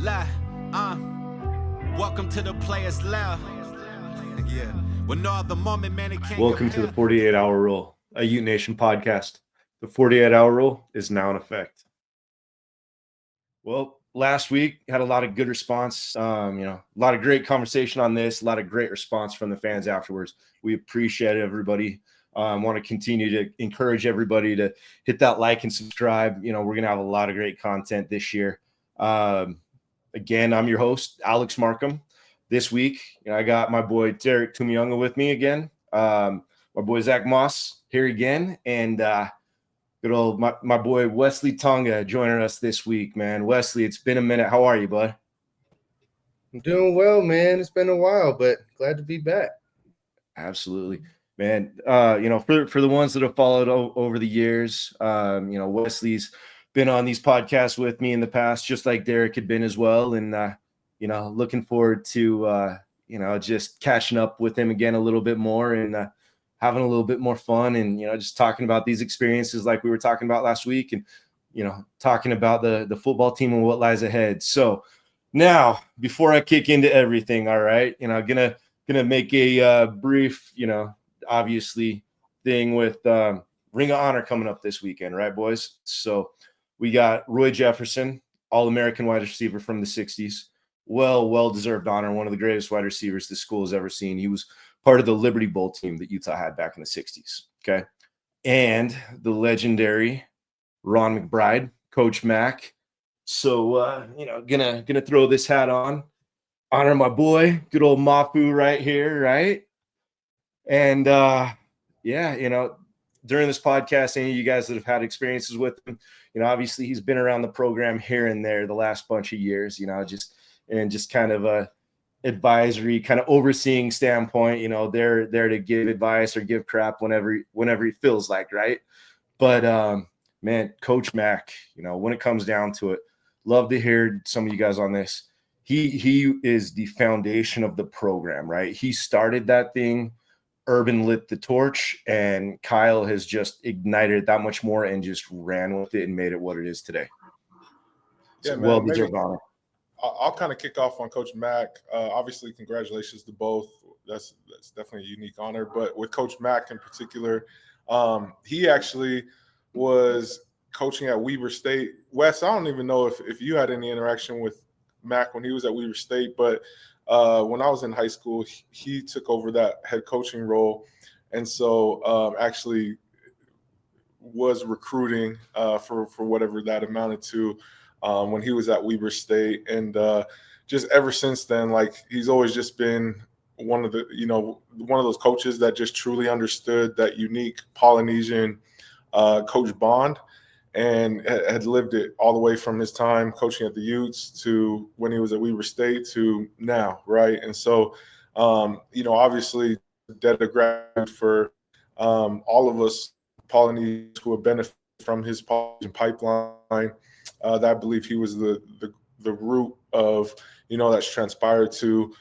lie. Welcome to the Players Lounge. Yeah. When no other moment, man, it can't Welcome to the 48-hour rule, a UteNation podcast. The 48-hour rule is now in effect. Well, last week had a lot of good response. A lot of great conversation on this, a lot of great response from the fans afterwards. We appreciate everybody. Want to continue to encourage everybody to hit that like and subscribe. We're going to have a lot of great content this year. Again, I'm your host, Alex Markham. This week, I got my boy Derek Tuimauga with me again. My boy Zack Moss here again, and good old my boy Westlee Tonga joining us this week, man. Westlee, it's been a minute. How are you, bud? I'm doing well, man. It's been a while, but glad to be back. Absolutely, man. For the ones that have followed over the years, Westlee's been on these podcasts with me in the past, just like Derek had been as well, and looking forward to just catching up with him again a little bit more and having a little bit more fun and just talking about these experiences like we were talking about last week, and talking about the football team and what lies ahead. So now, before I kick into everything, all right, gonna make a brief, obviously thing with Ring of Honor coming up this weekend, right, boys? So we got Roy Jefferson, All-American wide receiver from the 60s. Well-deserved honor, one of the greatest wide receivers the school has ever seen. He was part of the Liberty Bowl team that Utah had back in the 60s, okay? And the legendary Ron McBride, Coach Mac. So, gonna throw this hat on, honor my boy, good old Mafu right here, right? And, during this podcast, any of you guys that have had experiences with him, obviously he's been around the program here and there the last bunch of years, just kind of a advisory, kind of overseeing standpoint, they're there to give advice or give crap whenever he feels like, right? But man, Coach Mac, when it comes down to it, love to hear some of you guys on this. He is the foundation of the program, right? He started that thing. Urban lit the torch, and Kyle has just ignited that much more and just ran with it and made it what it is today. Yeah, So man, well-deserved honor. I'll kind of kick off on Coach Mack. Obviously, congratulations to both. That's definitely a unique honor. But with Coach Mack in particular, he actually was coaching at Weber State. Wes, I don't even know if you had any interaction with Mack when he was at Weber State, but when I was in high school, he took over that head coaching role, and so actually was recruiting for whatever that amounted to when he was at Weber State, and just ever since then, like he's always just been one of those coaches that just truly understood that unique Polynesian coach bond. And had lived it all the way from his time coaching at the Utes to when he was at Weber State to now, right? And so, obviously, debt of gratitude for all of us Polynesians who have benefited from his Polynesian pipeline. That I believe he was the root of, that's transpired to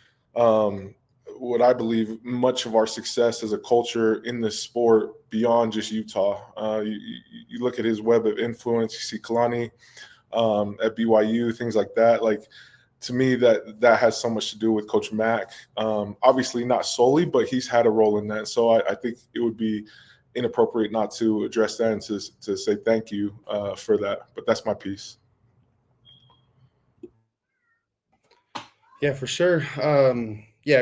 what I believe much of our success as a culture in this sport beyond just Utah. You look at his web of influence, you see Kalani at BYU, things like that. Like, to me, that has so much to do with Coach Mack. Obviously not solely, but he's had a role in that. So I think it would be inappropriate not to address that and to say thank you for that. But that's my piece. Yeah, for sure.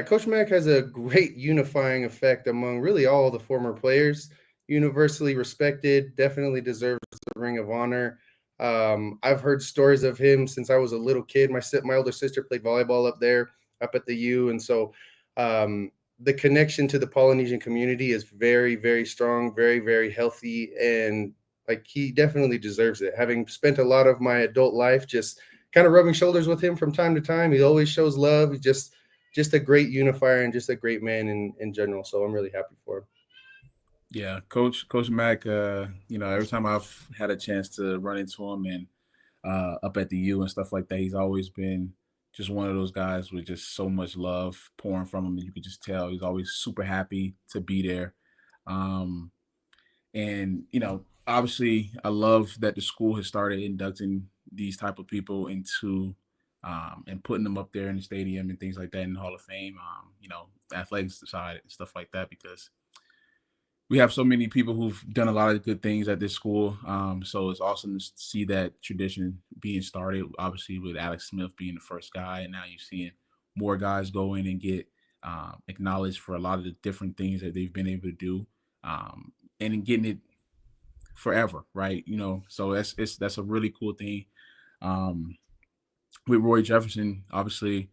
Coach Mack has a great unifying effect among really all the former players. Universally respected, definitely deserves the Ring of Honor. I've heard stories of him since I was a little kid. My older sister played volleyball up there, up at the U, and so the connection to the Polynesian community is very, very strong, very, very healthy, and like he definitely deserves it. Having spent a lot of my adult life just kind of rubbing shoulders with him from time to time, he always shows love. He's just a great unifier and just a great man in general. So I'm really happy for him. Yeah, Coach Mack, every time I've had a chance to run into him and up at the U and stuff like that, he's always been just one of those guys with just so much love pouring from him. And you could just tell he's always super happy to be there. Obviously I love that the school has started inducting these type of people into and putting them up there in the stadium and things like that in the Hall of Fame, athletics side and stuff like that, because we have so many people who've done a lot of good things at this school. So it's awesome to see that tradition being started, obviously with Alex Smith being the first guy. And now you're seeing more guys go in and get acknowledged for a lot of the different things that they've been able to do, and getting it forever, right? So that's a really cool thing. With Roy Jefferson, obviously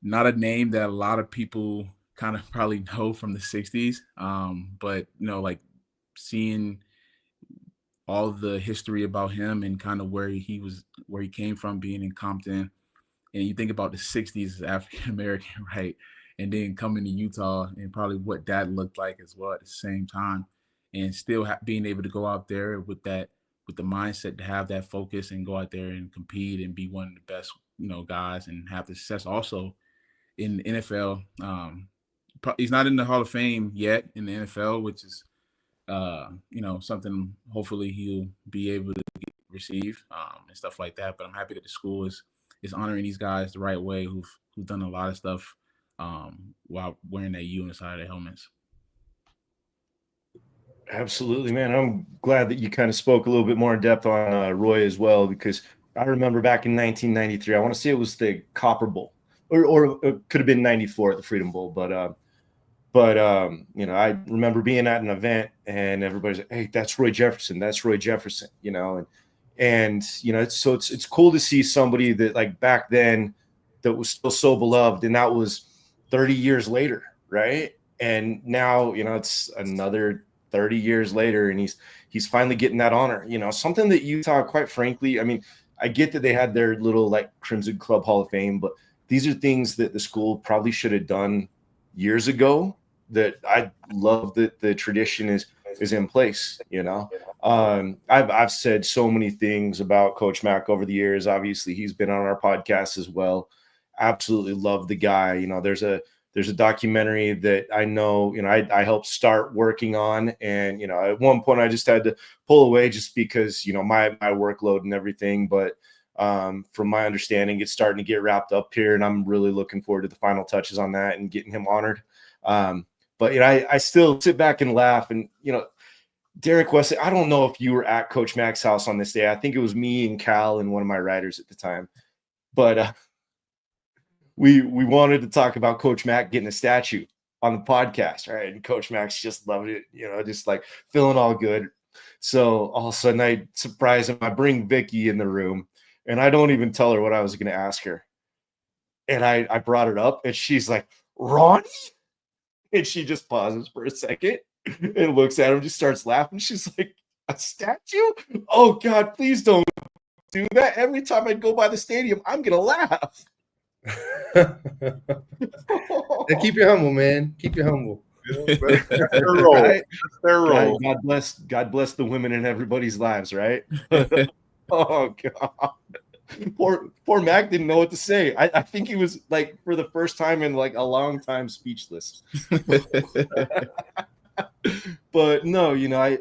not a name that a lot of people kind of probably know from the 60s. But, like seeing all of the history about him and kind of where he came from, being in Compton, and you think about the 60s as African-American, right? And then coming to Utah and probably what that looked like as well at the same time, and still being able to go out there with the mindset to have that focus and go out there and compete and be one of the best, guys, and have the success also in the NFL. He's not in the Hall of Fame yet in the NFL, which is, something hopefully he'll be able to receive and stuff like that. But I'm happy that the school is honoring these guys the right way, who've done a lot of stuff while wearing that U on the side of their helmets. Absolutely, man. I'm glad that you kind of spoke a little bit more in depth on Roy as well, because I remember back in 1993, I want to say it was the Copper Bowl, or it could have been 94 at the Freedom Bowl, but I remember being at an event and everybody's like, "Hey, that's Roy Jefferson. That's Roy Jefferson," and it's cool to see somebody that, like, back then that was still so beloved, and that was 30 years later, right? And now, it's another 30 years later, and he's finally getting that honor. Something that Utah, quite frankly, I mean, I get that they had their little, like, Crimson Club Hall of Fame, but these are things that the school probably should have done years ago. That I love that the tradition is in place. I've said so many things about Coach Mack over the years. Obviously, he's been on our podcast as well. Absolutely love the guy. There's a documentary that I know, I helped start working on. And, at one point I just had to pull away just because, my workload and everything. But from my understanding, it's starting to get wrapped up here, and I'm really looking forward to the final touches on that and getting him honored. But I still sit back and laugh. And, Derek Westlee, I don't know if you were at Coach Mack's house on this day. I think it was me and Cal and one of my writers at the time. But we wanted to talk about Coach Mack getting a statue on the podcast, right? And Coach Mack's just loved it, just like feeling all good. So all of a sudden I surprise him. I bring Vicky in the room, and I don't even tell her what I was going to ask her. And I brought it up, and she's like, "Ronnie?" And she just pauses for a second and looks at him, just starts laughing. She's like, "A statue? Oh God, please don't do that. Every time I go by the stadium, I'm going to laugh." Keep you humble, man. Keep you humble. That's their role. Right? That's their role. God bless the women in everybody's lives, right? Oh God. Poor Mac didn't know what to say. I think he was, like, for the first time in, like, a long time, speechless. But no,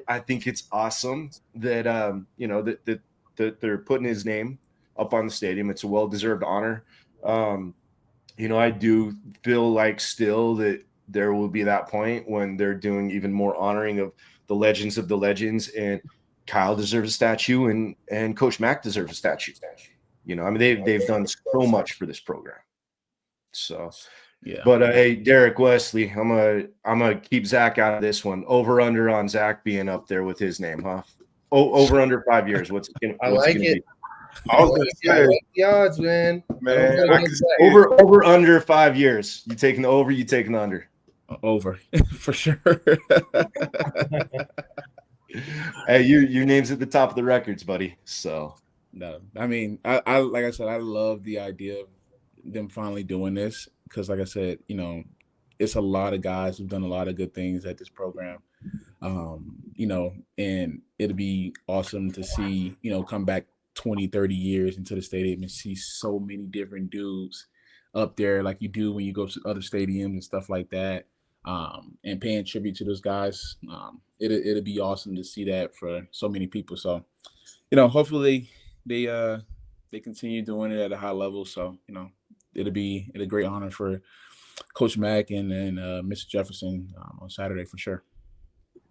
I think it's awesome that that they're putting his name up on the stadium. It's a well-deserved honor. I do feel like still that there will be that point when they're doing even more honoring of the legends of the legends, and Kyle deserves a statue, and Coach Mack deserves a statue. They've done so much for this program. So, yeah. But hey, Derek Westlee, I'm gonna keep Zach out of this one. Over under on Zach being up there with his name, huh? Over under 5 years. What's it I like it. Be? I was going to say, I like the odds, man. Over under 5 years. You taking the over? You taking the under? Over for sure. Hey, your name's at the top of the records, buddy. So. No, I mean, I like I said, I love the idea of them finally doing this, because, like I said, it's a lot of guys who've done a lot of good things at this program, and it'll be awesome to see, come back 20, 30 years into the stadium and see so many different dudes up there, like you do when you go to other stadiums and stuff like that, and paying tribute to those guys. It'll be awesome to see that for so many people. So, hopefully they they continue doing it at a high level. So, it'll be a great honor for Coach Mack and Mr. Jefferson on Saturday for sure.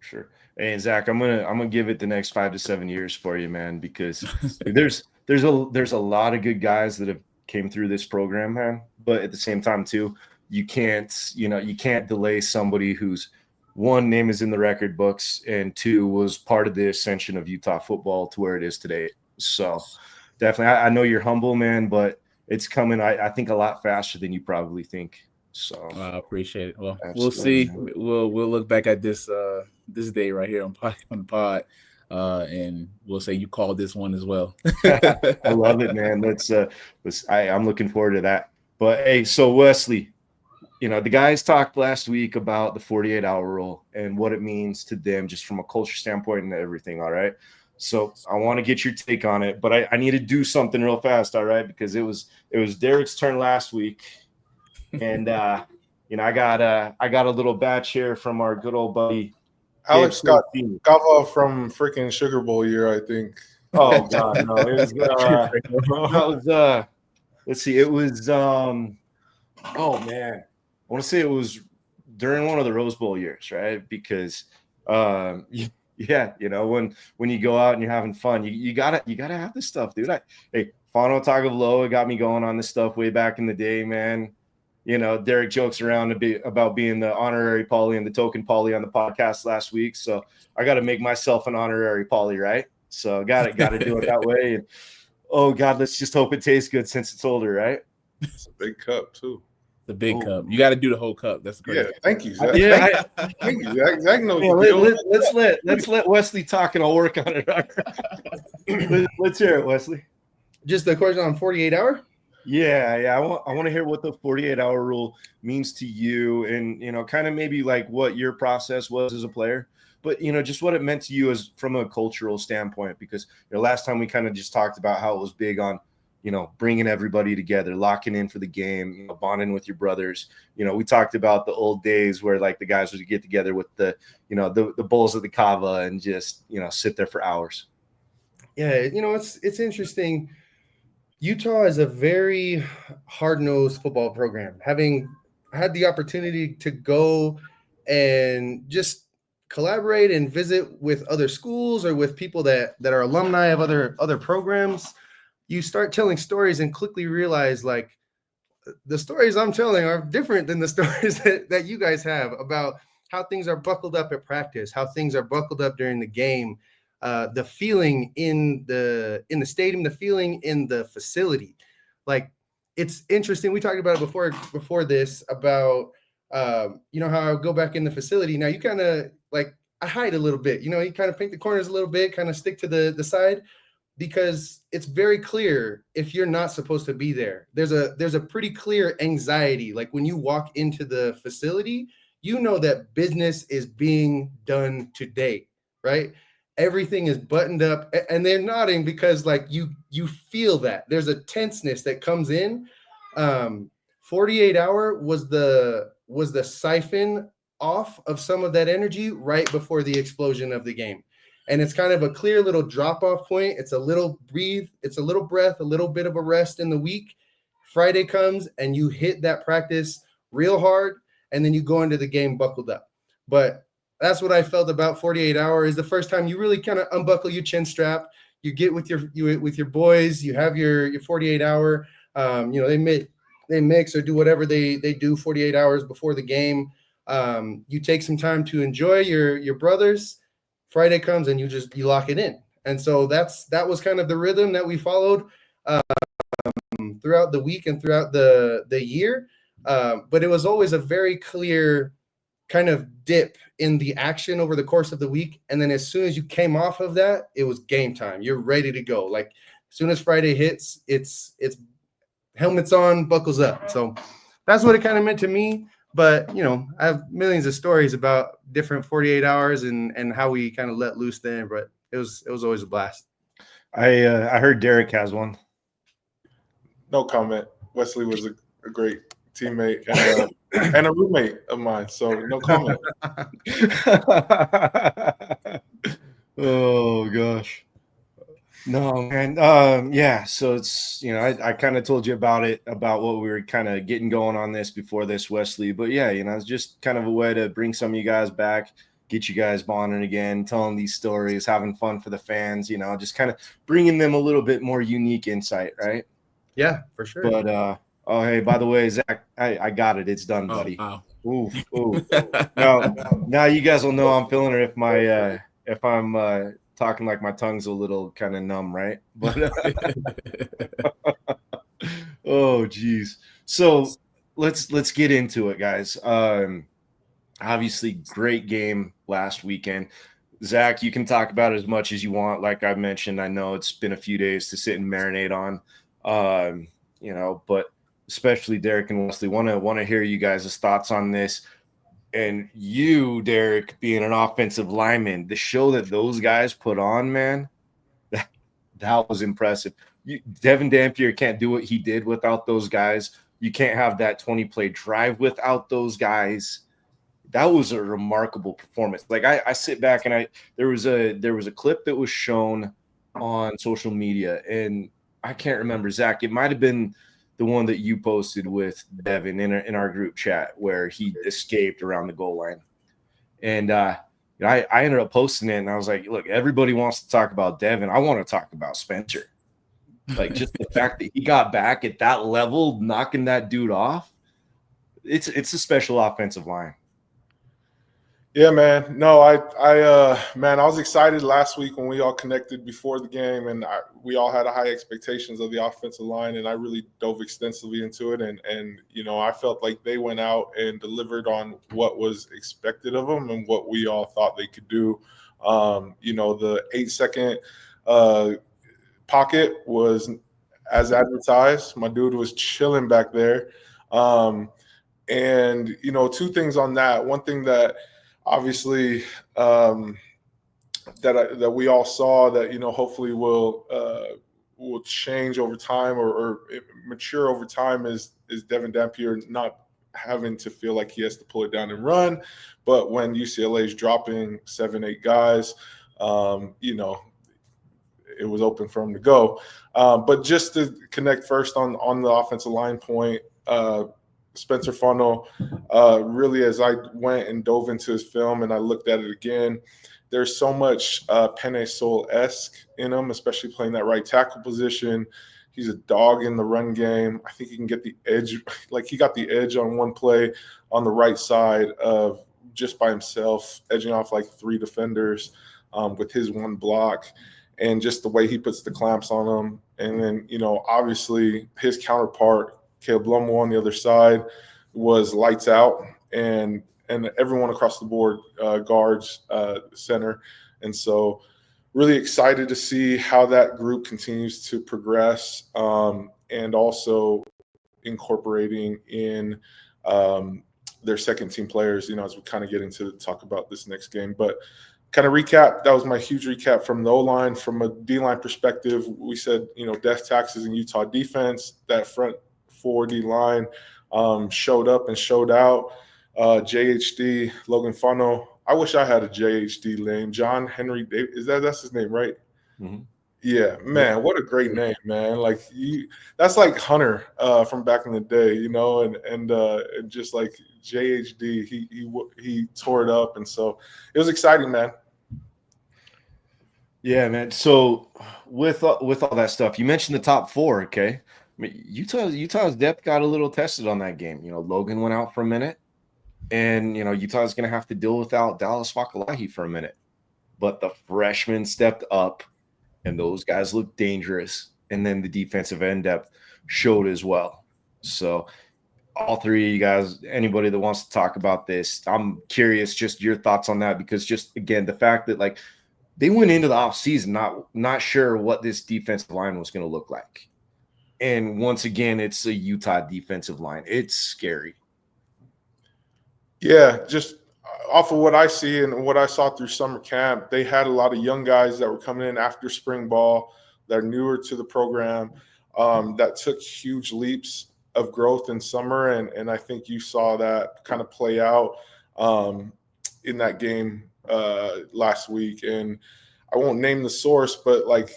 Sure. Hey, Zach, I'm gonna give it the next 5 to 7 years for you, man, because there's a lot of good guys that have came through this program, man. But at the same time, too, you can't delay somebody whose one, name is in the record books, and two, was part of the ascension of Utah football to where it is today. So definitely, I know you're humble, man, but it's coming, I think, a lot faster than you probably think. So I appreciate it. Well, absolutely, we'll see. man. We'll look back at this day right here on the pod, and we'll say you called this one as well. I love it, man. I'm looking forward to that. But hey, so Westlee, the guys talked last week about the 48-hour rule and what it means to them just from a culture standpoint and everything. All right. So I want to get your take on it, but I need to do something real fast. All right. Because it was Derek's turn last week. And, I got a little batch here from our good old buddy. Alex got Gava from freaking Sugar Bowl year, I think. Oh God, no. It was, let's see. It was, oh man. I want to say it was during one of the Rose Bowl years, right? Because, when you go out and you're having fun, you gotta have this stuff, dude. Hey, Fano Tagovailoa got me going on this stuff way back in the day, man. Derek jokes around a bit about being the honorary Pauly and the token Pauly on the podcast last week, so I got to make myself an honorary Pauly, right? So got to do it that way. And oh God, let's just hope it tastes good since it's older, right? It's a big cup too. The big cup. You got to do the whole cup. That's great. Yeah, thank you, Zach. Yeah, thank you, Zach. Zach knows let's let Westlee talk and I'll work on it. Let's hear it, Westlee. Just the question on 48-hour? Yeah. I want to hear what the 48-hour rule means to you, and kind of maybe like what your process was as a player, but just what it meant to you as from a cultural standpoint, because last time we kind of just talked about how it was big on bringing everybody together, locking in for the game, bonding with your brothers. We talked about the old days where like the guys would get together with the bowls of the kava and just sit there for hours. Yeah, it's interesting. Utah is a very hard-nosed football program. Having had the opportunity to go and just collaborate and visit with other schools or with people that are alumni of other programs, you start telling stories and quickly realize like the stories I'm telling are different than the stories that you guys have about how things are buckled up at practice, how things are buckled up during the game. The feeling in the stadium, the feeling in the facility. Like, it's interesting. We talked about it before this about, how I go back in the facility. Now you kind of like, I hide a little bit, you kind of paint the corners a little bit, kind of stick to the side, because it's very clear if you're not supposed to be there. There's a pretty clear anxiety. Like when you walk into the facility, that business is being done today, right? Everything is buttoned up, and they're nodding because like you feel that there's a tenseness that comes in. 48-hour was the siphon off of some of that energy right before the explosion of the game. And it's kind of a clear little drop-off point. It's a little breathe, it's a little breath, a little bit of a rest in the week. Friday comes and you hit that practice real hard, and then you go into the game buckled up. But that's what I felt about 48-hour is the first time you really kind of unbuckle your chin strap. You get with your boys. You have your 48-hour. They mix or do whatever they do 48 hours before the game. You take some time to enjoy your brothers. Friday comes and you lock it in. And so that was kind of the rhythm that we followed throughout the week and throughout the year. But it was always a very clear kind of dip in the action over the course of the week. And then as soon as you came off of that, it was game time. You're ready to go. Like as soon as Friday hits, it's helmets on, buckles up. So that's what it kind of meant to me. But, I have millions of stories about different 48 hours and how we kind of let loose then, but it was always a blast. I heard Derek has one. No comment. Westlee was a great teammate and a roommate of mine, so no comment. Oh gosh. No, man. Yeah. So it's, I kind of told you about it, about what we were kind of getting going on this before this, Wesley. But yeah, it's just kind of a way to bring some of you guys back, get you guys bonding again, telling these stories, having fun for the fans, just kind of bringing them a little bit more unique insight, right? Yeah, for sure. But oh, hey, by the way, Zach, I got it. It's done, Oh, buddy. wow. Ooh. Now you guys will know I'm feeling it if I'm talking like my tongue's a little kind of numb, right? But oh geez. So let's get into it, guys. Obviously great game last weekend. Zach, you can talk about it as much as you want. Like I mentioned, I know it's been a few days to sit and marinate on. But especially Derek and Wesley, want to hear you guys' thoughts on this. And you, Derek, being an offensive lineman, the show that those guys put on, man, that was impressive. Devon Dampier can't do what he did without those guys. You can't have that 20-play drive without those guys. That was a remarkable performance. Like I sit back and there was a clip that was shown on social media, and I can't remember, Zach. It might have been the one that you posted with Devin in our group chat where he escaped around the goal line. And I ended up posting it, and I was like, look, everybody wants to talk about Devin. I want to talk about Spencer. Like, just the fact that he got back at that level, knocking that dude off, it's a special offensive line. Yeah, man. No, man, I was excited last week when we all connected before the game, and we all had high expectations of the offensive line, and I really dove extensively into it. And I felt like they went out and delivered on what was expected of them and what we all thought they could do. The 8-second pocket was as advertised. My dude was chilling back there. And two things on that. One thing that obviously that we all saw that hopefully will change over time or mature over time is Devon Dampier not having to feel like he has to pull it down and run, but when UCLA is dropping 7-8 guys, it was open for him to go. But just to connect first on the offensive line point, Spencer Funnell, really, as I went and dove into his film and I looked at it again, there's so much Penei Sewell-esque in him, especially playing that right tackle position. He's a dog in the run game. I think he can get the edge. Like, he got the edge on one play on the right side of just by himself, edging off like 3 defenders with his one block. And just the way he puts the clamps on them. And then, obviously his counterpart, Caleb Lomo on the other side, was lights out, and everyone across the board guards center. And so really excited to see how that group continues to progress, and also incorporating in their second team players, as we kind of get into talk about this next game. But kind of recap, that was my huge recap from the O-line. From a D-line perspective, we said, death taxes in Utah defense. That front 4D line showed up and showed out. JHD, Logan Funnell. I wish I had a JHD name. John Henry Davis. That's his name, right? Mm-hmm. Yeah, man, what a great name, man. Like, that's like Hunter from back in the day, and just like JHD, he tore it up. And so it was exciting, man. Yeah, man. So with all that stuff, you mentioned the top 4, okay? I mean, Utah's depth got a little tested on that game. Logan went out for a minute, and Utah's going to have to deal without Dallas Fakalahi for a minute. But the freshmen stepped up, and those guys looked dangerous. And then the defensive end depth showed as well. So all 3 of you guys, anybody that wants to talk about this, I'm curious just your thoughts on that, because just, again, the fact that, like, they went into the offseason not sure what this defensive line was going to look like. And once again, it's a Utah defensive line. It's scary. Yeah, just off of what I see and what I saw through summer camp, they had a lot of young guys that were coming in after spring ball that are newer to the program, that took huge leaps of growth in summer. And I think you saw that kind of play out in that game last week. And I won't name the source, but like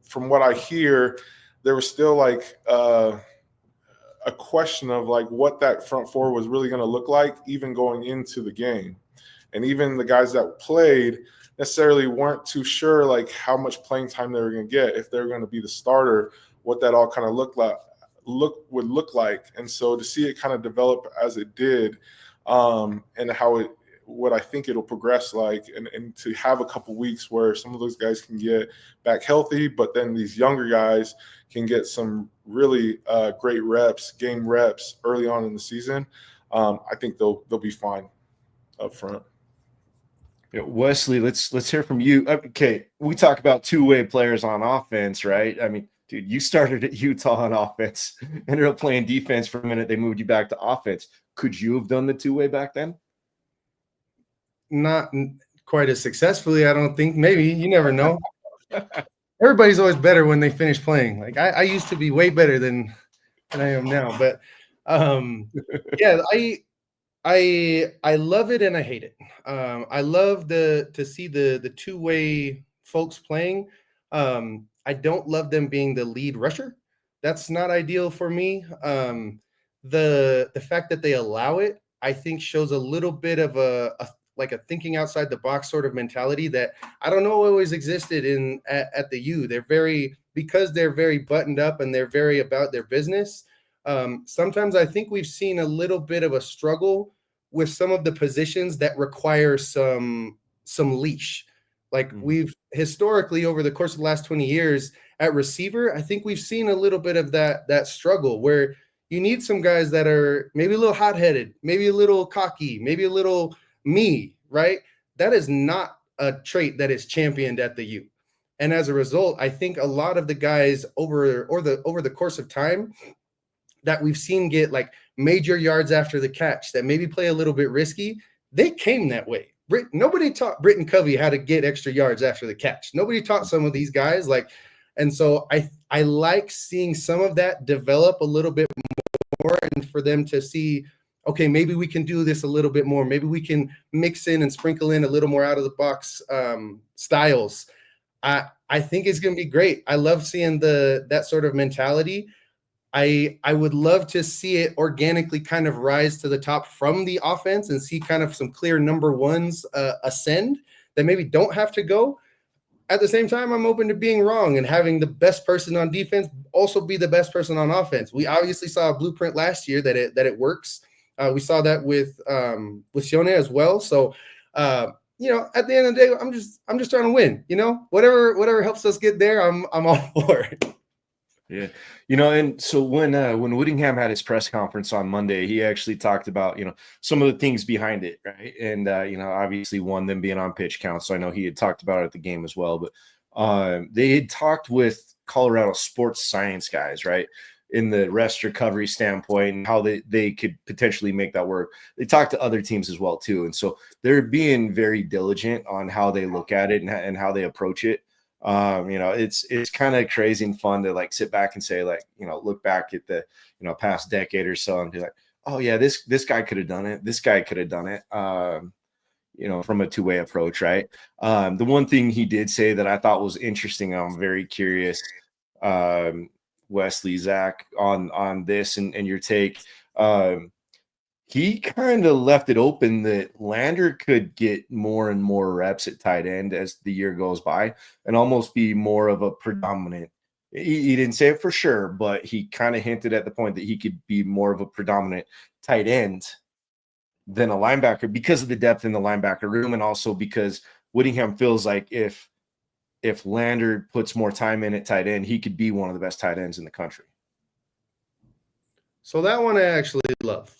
from what I hear, there was still like a question of like what that front four was really going to look like, even going into the game. And even the guys that played necessarily weren't too sure like how much playing time they were going to get, if they were going to be the starter, what that all kind of would look like. And so to see it kind of develop as it did, and what I think it'll progress like, and to have a couple weeks where some of those guys can get back healthy, but then these younger guys can get some really great game reps early on in the season. I think they'll be fine up front. Yeah, Westlee, let's hear from you. Okay, we talk about two-way players on offense, right? I mean, dude, you started at Utah on offense, ended up playing defense for a minute. They moved you back to offense. Could you have done the two-way back then? Not quite as successfully, I don't think. Maybe, you never know. Everybody's always better when they finish playing. Like I used to be way better than I am now. But yeah, I love it and I hate it. I love to see the two-way folks playing. I don't love them being the lead rusher. That's not ideal for me. The fact that they allow it, I think, shows a little bit of a thinking outside the box sort of mentality that I don't know always existed at the U. Because they're very buttoned up and they're very about their business. Sometimes I think we've seen a little bit of a struggle with some of the positions that require some leash. Like we've historically over the course of the last 20 years at receiver, I think we've seen a little bit of that struggle where you need some guys that are maybe a little hot-headed, maybe a little cocky, maybe a little me, right? That is not a trait that is championed at the U. And as a result, I think a lot of the guys over the course of time that we've seen get like major yards after the catch that maybe play a little bit risky, they came that way. Nobody taught Britton Covey how to get extra yards after the catch. Nobody taught some of these guys and so I like seeing some of that develop a little bit more, and for them to see, okay, maybe we can do this a little bit more. Maybe we can mix in and sprinkle in a little more out of the box styles. I think it's going to be great. I love seeing that sort of mentality. I would love to see it organically kind of rise to the top from the offense and see kind of some clear number ones ascend that maybe don't have to go. At the same time, I'm open to being wrong and having the best person on defense also be the best person on offense. We obviously saw a blueprint last year that it works. We saw that with Sione as well. So, at the end of the day, I'm just trying to win. Whatever helps us get there, I'm all for it. Yeah. And so when Whittingham had his press conference on Monday, he actually talked about, some of the things behind it. Right. And, obviously one, them being on pitch count. So I know he had talked about it at the game as well, but they had talked with Colorado sports science guys, right, in the rest recovery standpoint and how they could potentially make that work. They talked to other teams as well too. And so they're being very diligent on how they look at it and how they approach it. It's kind of crazy and fun to like sit back and say, like, look back at the, past decade or so and be like, oh yeah, this guy could have done it. This guy could have done it. From a two-way approach. Right. The one thing he did say that I thought was interesting, I'm very curious, Westlee, Zack, on this and your take. He kind of left it open that Lander could get more and more reps at tight end as the year goes by and almost be more of a predominant. He didn't say it for sure, but he kind of hinted at the point that he could be more of a predominant tight end than a linebacker because of the depth in the linebacker room, and also because Whittingham feels like if Lander puts more time in at tight end, he could be one of the best tight ends in the country. So that one I actually love.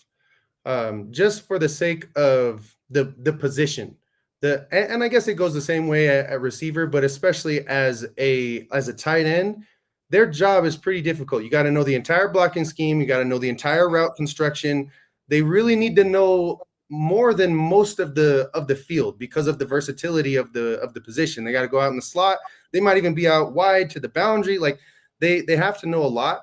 Just for the sake of the position, and I guess it goes the same way at receiver, but especially as a tight end, their job is pretty difficult. You got to know the entire blocking scheme. You got to know the entire route construction. They really need to know more than most of the field because of the versatility of the position. They got to go out in the slot. They might even be out wide to the boundary. Like they have to know a lot.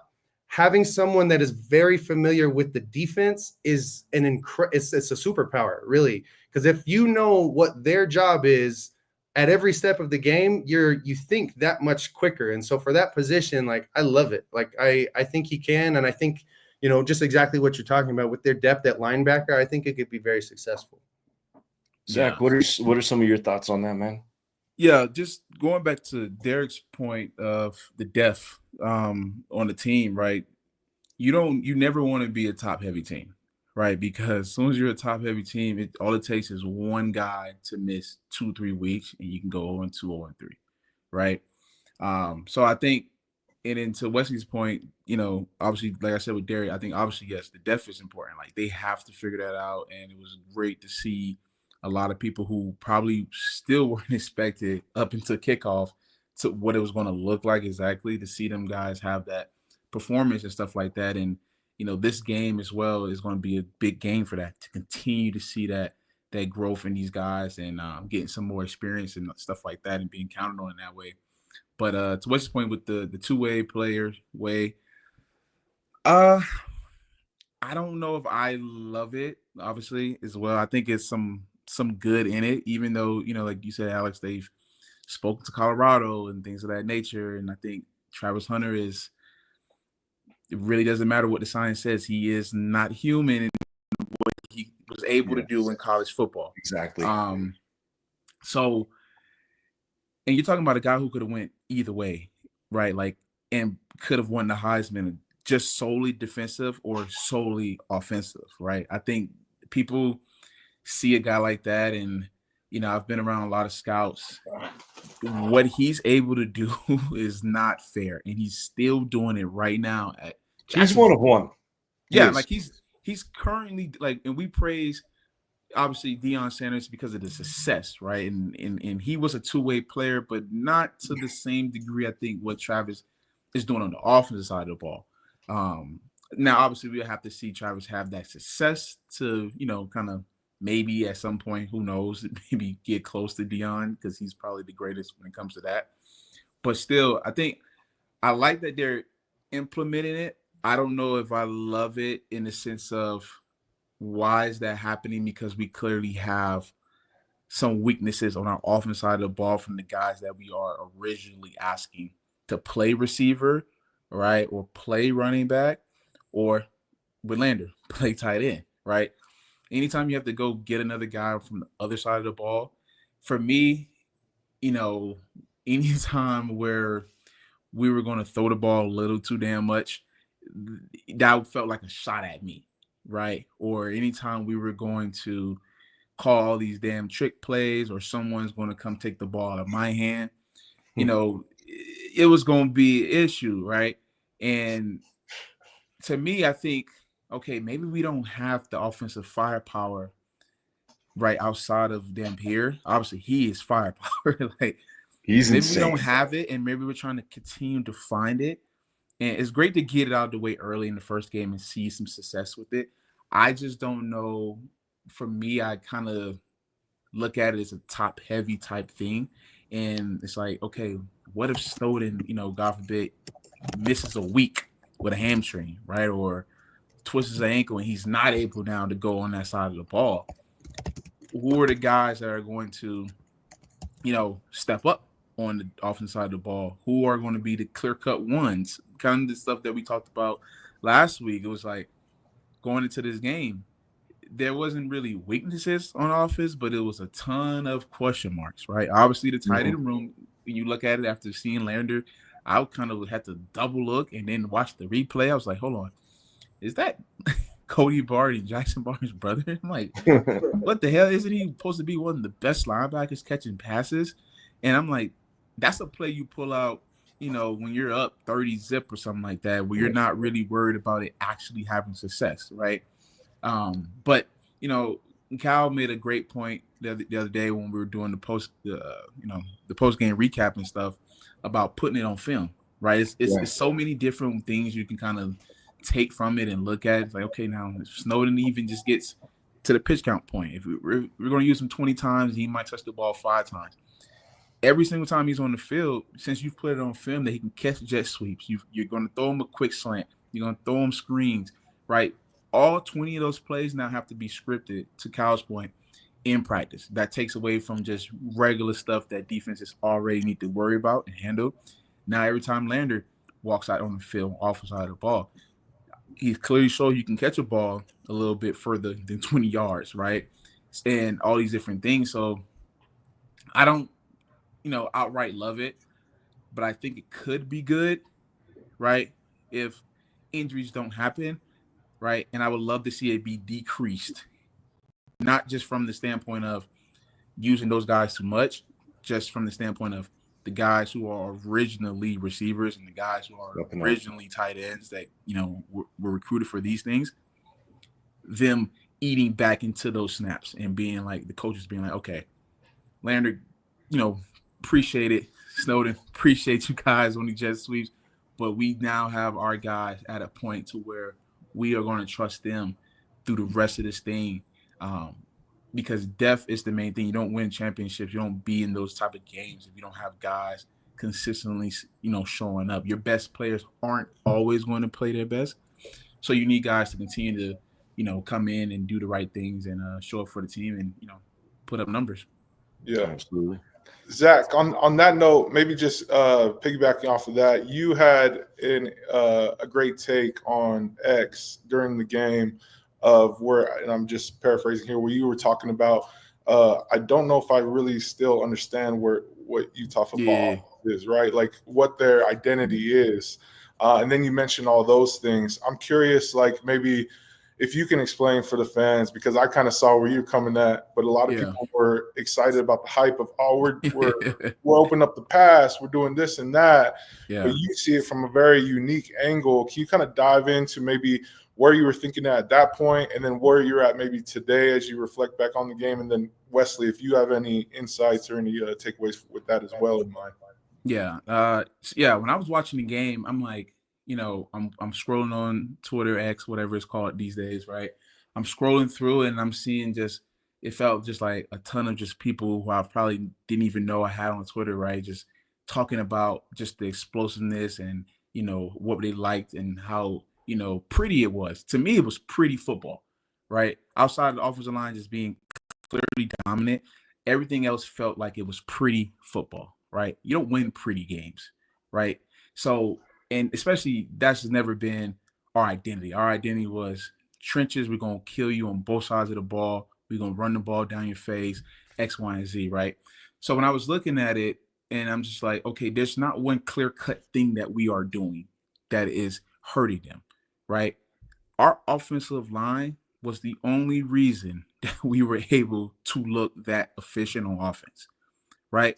Having someone that is very familiar with the defense is it's a superpower, really. Because if you know what their job is at every step of the game, you think that much quicker. And so for that position, like, I love it. Like, I think he can, and I think, just exactly what you're talking about with their depth at linebacker, I think it could be very successful. Zach, what are some of your thoughts on that, man? Yeah, just going back to Derek's point of the depth on the team, right? You never want to be a top heavy team, right? Because as soon as you're a top heavy team, all it takes is one guy to miss 2-3 weeks, and you can go 0-2, 0-3, right? So I think, and then to Wesley's point, obviously, like I said with Derek, I think obviously, yes, the depth is important. Like, they have to figure that out, and it was great to see a lot of people who probably still weren't expected up until kickoff to what it was going to look like exactly, to see them guys have that performance and stuff like that. And, this game as well is going to be a big game for that, to continue to see that growth in these guys and getting some more experience and stuff like that and being counted on in that way. But to Wes's point with the two-way player way, I don't know if I love it, obviously, as well. I think it's some good in it, even though, like you said, Alex, they've spoken to Colorado and things of that nature. And I think Travis Hunter it really doesn't matter what the science says. He is not human in what he was able to do in college football. Exactly. So, and you're talking about a guy who could have went either way, right? Like, and could have won the Heisman just solely defensive or solely offensive, right? I think people see a guy like that, and I've been around a lot of scouts. What he's able to do is not fair, and he's still doing it right now. He's one of one. Yeah, like he's currently like, and we praise obviously Deion Sanders because of the success, right? And he was a two-way player, but not to the same degree I think what Travis is doing on the offensive side of the ball. Now, obviously, we'll have to see Travis have that success to, kind of maybe at some point, who knows, maybe get close to Deion, because he's probably the greatest when it comes to that. But still, I think I like that they're implementing it. I don't know if I love it in the sense of why is that happening, because we clearly have some weaknesses on our offense side of the ball from the guys that we are originally asking to play receiver, right, or play running back, or with Lander, play tight end, right? Anytime you have to go get another guy from the other side of the ball, for me, anytime where we were going to throw the ball a little too damn much, that felt like a shot at me, right? Or anytime we were going to call all these damn trick plays, or someone's going to come take the ball out of my hand, it was going to be an issue, right? And to me, I think, okay, maybe we don't have the offensive firepower right outside of Dampier. Obviously, he is firepower. Like, he's maybe insane. We don't have it, and maybe we're trying to continue to find it. And it's great to get it out of the way early in the first game and see some success with it. I just don't know. For me, I kind of look at it as a top-heavy type thing. And it's like, okay, what if Snowden, God forbid, misses a week with a hamstring, right? Or twists his ankle and he's not able now to go on that side of the ball. Who are the guys that are going to, step up on the offensive side of the ball? Who are going to be the clear-cut ones? Kind of the stuff that we talked about last week. It was like, going into this game, there wasn't really weaknesses on offense, but it was a ton of question marks, right? Obviously, the tight end room, when you look at it after seeing Lander, I kind of had to double look and then watch the replay. I was like, hold on, is that Cody Bard and Jackson Barnes' brother? I'm like, what the hell? Isn't he supposed to be one of the best linebackers catching passes? And I'm like, that's a play you pull out, when you're up 30 zip or something like that, where you're not really worried about it actually having success, right? But Kyle made a great point the other day when we were doing the post game recap and stuff about putting it on film, right? It's so many different things you can kind of take from it and look at. It's like, okay, now if Snowden even just gets to the pitch count point, if we're going to use him 20 times, he might touch the ball 5 times. Every single time he's on the field, since you've put it on film that he can catch jet sweeps, you're going to throw him a quick slant, you're going to throw him screens, right? All 20 of those plays now have to be scripted, to Kyle's point, in practice. That takes away from just regular stuff that defenses already need to worry about and handle. Now, every time Lander walks out on the field, off the side of the ball, he clearly showed you can catch a ball a little bit further than 20 yards, right? And all these different things. So I don't, outright love it, but I think it could be good, right? If injuries don't happen, right? And I would love to see it be decreased, not just from the standpoint of using those guys too much, just from the standpoint of the guys who are originally receivers and the guys who are originally tight ends that, were recruited for these things, them eating back into those snaps and being like, the coaches being like, okay, Lander, appreciate it. Snowden, appreciate you guys on the jet sweeps, but we now have our guys at a point to where we are going to trust them through the rest of this thing. Because depth is the main thing. You don't win championships. You don't be in those type of games if you don't have guys consistently, showing up. Your best players aren't always going to play their best. So you need guys to continue to, come in and do the right things and show up for the team and, put up numbers. Yeah, absolutely. Zach, on that note, maybe just piggybacking off of that, you had a great take on X during the game of where, and I'm just paraphrasing here, where you were talking about, I don't know if I really still understand what Utah football is, right? Like what their identity is. And then you mentioned all those things. I'm curious, like maybe if you can explain for the fans, because I kind of saw where you're coming at, but a lot of people were excited about the hype of, we're opening up the pass, we're doing this and that. Yeah. But you see it from a very unique angle. Can you kind of dive into maybe where you were thinking at that point, and then where you're at maybe today as you reflect back on the game? And then Westlee, if you have any insights or any takeaways with that as well in mind. Yeah. When I was watching the game, I'm like, I'm scrolling on Twitter, X, whatever it's called these days, right? I'm scrolling through and I'm seeing it felt just like a ton of just people who I probably didn't even know I had on Twitter, right? Just talking about just the explosiveness and, what they liked and how, pretty it was. To me, it was pretty football, right? Outside of the offensive line just being clearly dominant, everything else felt like it was pretty football, right? You don't win pretty games, right? So, and especially that's never been our identity. Our identity was trenches. We're going to kill you on both sides of the ball. We're going to run the ball down your face, X, Y, and Z, right? So when I was looking at it, and I'm just like, okay, there's not one clear-cut thing that we are doing that is hurting them, right? Our offensive line was the only reason that we were able to look that efficient on offense, right?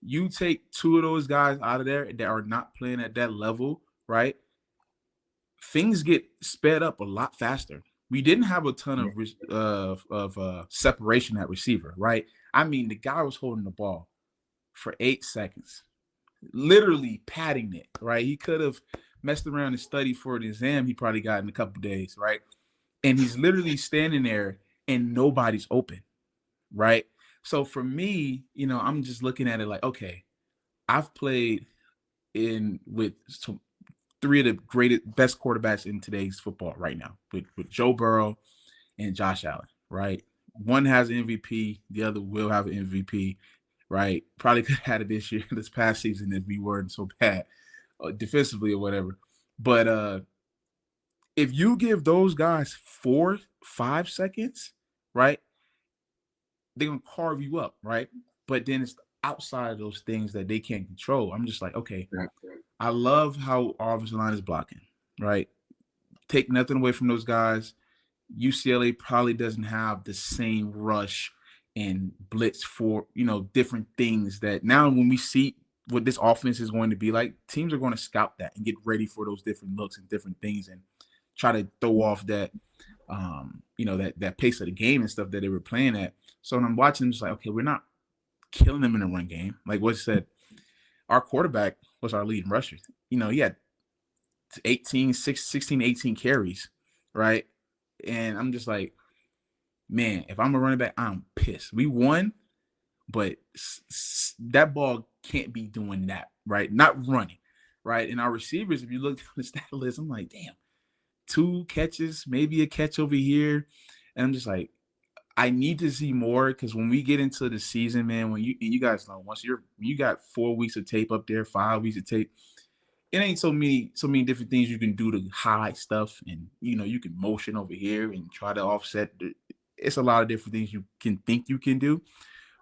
You take two of those guys out of there that are not playing at that level, right? Things get sped up a lot faster. We didn't have a ton of separation at receiver, right? I mean, the guy was holding the ball for 8 seconds, literally patting it, right? He could have messed around and studied for the exam he probably got in a couple of days, right? And he's literally standing there and nobody's open, right? So for me, I'm just looking at it like, okay, I've played with three of the best quarterbacks in today's football right now, with Joe Burrow and Josh Allen, right? One has an MVP, the other will have an MVP, right? Probably could have had it this past season if we weren't so bad defensively or whatever. But if you give those guys 4-5 seconds, right, they're going to carve you up, right? But then it's outside of those things that they can't control. I'm just like, okay, I love how our offensive line is blocking, right? Take nothing away from those guys. UCLA probably doesn't have the same rush and blitz for, different things that now when we see what this offense is going to be like, teams are going to scout that and get ready for those different looks and different things and try to throw off that, that pace of the game and stuff that they were playing at. So when I'm watching, I'm just like, okay, we're not killing them in the run game. Like what said, our quarterback was our leading rusher. He had 16, 18 carries, right? And I'm just like, man, if I'm a running back, I'm pissed. We won, but that ball can't be doing that, right? Not running, right? And our receivers, if you look at the stat list, I'm like, damn, 2 catches, maybe a catch over here. And I'm just like, I need to see more, because when we get into the season, man, when you guys know, once you got 4 weeks of tape up there, 5 weeks of tape, it ain't so many different things you can do to hide stuff, and you can motion over here and try to offset. It's a lot of different things you can think you can do,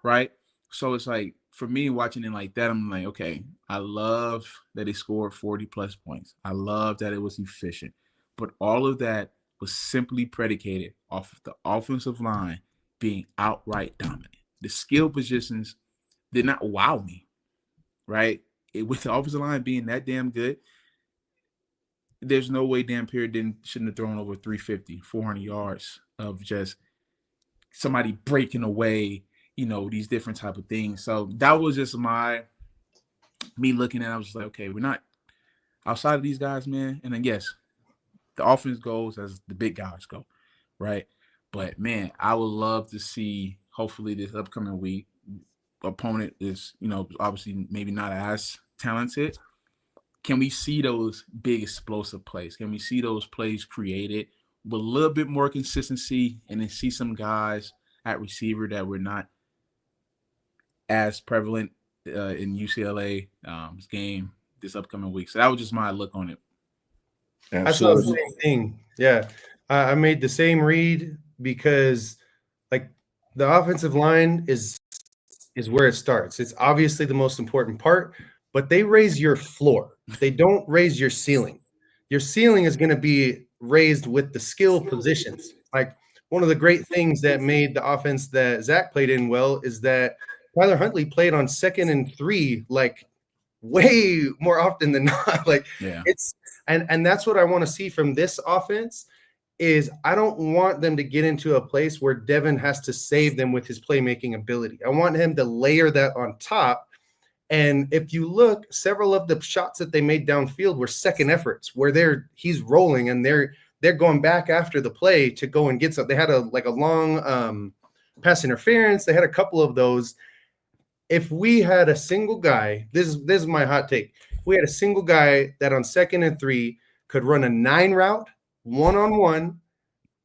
right? So it's like, for me, watching it like that, I'm like, okay, I love that they scored 40 plus points. I love that it was efficient, but all of that was simply predicated off of the offensive line being outright dominant. The skill positions did not wow me, right? With the offensive line being that damn good, there's no way Dampier shouldn't have thrown over 350, 400 yards of just somebody breaking away, these different type of things. So that was just me looking at it. I was just like, okay, we're not outside of these guys, man. And then, yes, the offense goes as the big guys go, right? But, man, I would love to see, hopefully this upcoming week, opponent is, obviously maybe not as talented. Can we see those big explosive plays? Can we see those plays created with a little bit more consistency, and then see some guys at receiver that were not as prevalent in UCLA game this upcoming week? So that was just my look on it. Absolutely. I saw the same thing. Yeah. I made the same read, because like the offensive line is where it starts. It's obviously the most important part, but they raise your floor. They don't raise your ceiling. Your ceiling is going to be raised with the skill positions. Like, one of the great things that made the offense that Zack played in well is that Tyler Huntley played on 2nd and 3, like, way more often than not. Like, yeah. And that's what I want to see from this offense. Is I don't want them to get into a place where Devon has to save them with his playmaking ability. I want him to layer that on top. And if you look, several of the shots that they made downfield were second efforts, where he's rolling and they're going back after the play to go and get something. They had a long pass interference. They had a couple of those. If we had a single guy, this is my hot take. If we had a single guy that on 2nd and 3 could run a 9 route, one-on-one,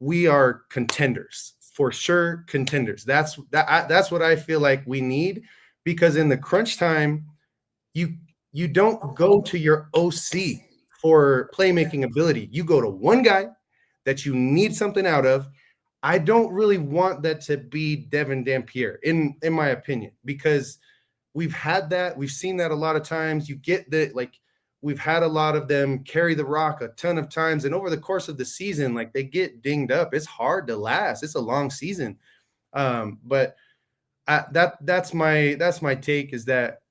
we are contenders, for sure. Contenders. That's what I feel like we need, because in the crunch time, you don't go to your OC for playmaking ability. You go to one guy that you need something out of. I don't really want that to be Devon Dampier, in my opinion, because we've had that. We've seen that a lot of times. You get that, like, we've had a lot of them carry the rock a ton of times, and over the course of the season, like, they get dinged up. It's hard to last. It's a long season. But that's my take, is that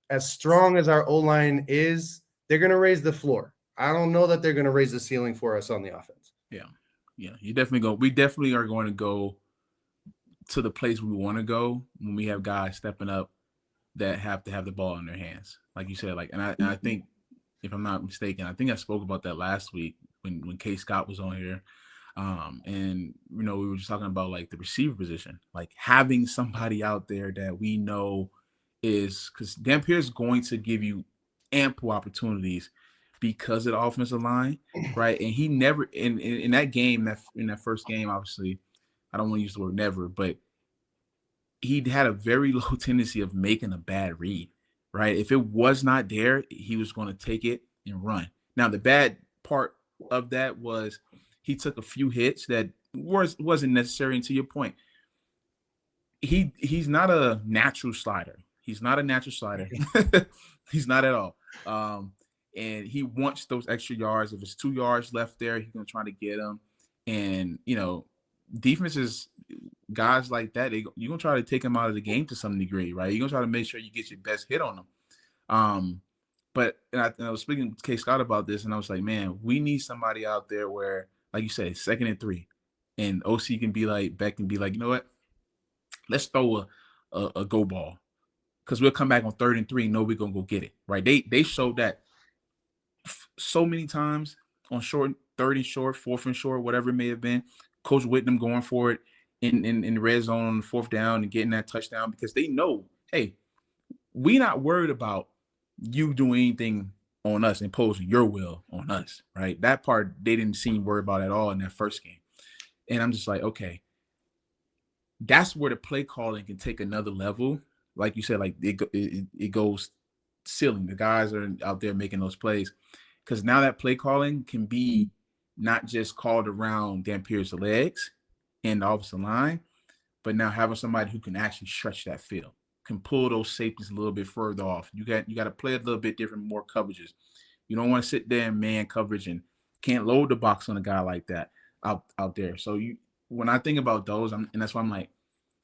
as strong as our O-line is, they're going to raise the floor. I don't know that they're going to raise the ceiling for us on the offense. Yeah. We definitely are going to go to the place we want to go when we have guys stepping up that have to have the ball in their hands. Like you said, and I think, if I'm not mistaken, I think I spoke about that last week when K. Scott was on here. And, we were just talking about, like, the receiver position, like having somebody out there that we know is, because Dampier is going to give you ample opportunities because of the offensive line, right? And he never, in that game, in that first game, obviously, I don't want to use the word never, but he had a very low tendency of making a bad read. Right. If it was not there, he was going to take it and run. Now, the bad part of that was he took a few hits that wasn't necessary. And to your point, he's not a natural slider. He's not a natural slider. He's not at all. And he wants those extra yards. If it's 2 yards left there, he's going to try to get them. And, defenses, guys like that, you're going to try to take them out of the game to some degree, right? You're going to try to make sure you get your best hit on them. But I was speaking to K. Scott about this, and I was like, man, we need somebody out there where, like you said, 2nd and 3. And OC can be like, Beck can be like, you know what? Let's throw a go ball. Because we'll come back on 3rd and 3 and know we're going to go get it, right? They showed that so many times on short, 3rd and short, 4th and short, whatever it may have been. Coach Whitney going for it in the red zone on the 4th down and getting that touchdown, because they know, hey, we're not worried about you doing anything on us, imposing your will on us, right? That part they didn't seem worried about at all in that first game. And I'm just like, okay, that's where the play calling can take another level. Like you said, like it goes ceiling. The guys are out there making those plays because now that play calling can be not just called around Dampier's legs and the offensive line, but now having somebody who can actually stretch that field, can pull those safeties a little bit further off. You got to play a little bit different, more coverages. You don't want to sit there in man coverage and can't load the box on a guy like that out there. So when I think about those, and that's why I'm like,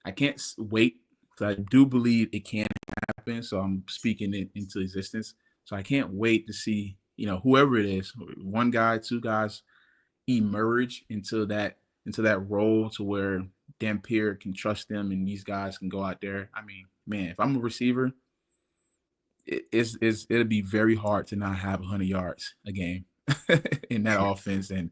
I can't wait because I do believe it can happen. So I'm speaking it into existence. So I can't wait to see, whoever it is, one guy, two guys emerge into that role to where Dampier can trust them and these guys can go out there. I mean, man, if I'm a receiver, it'll be very hard to not have 100 yards a game in that offense and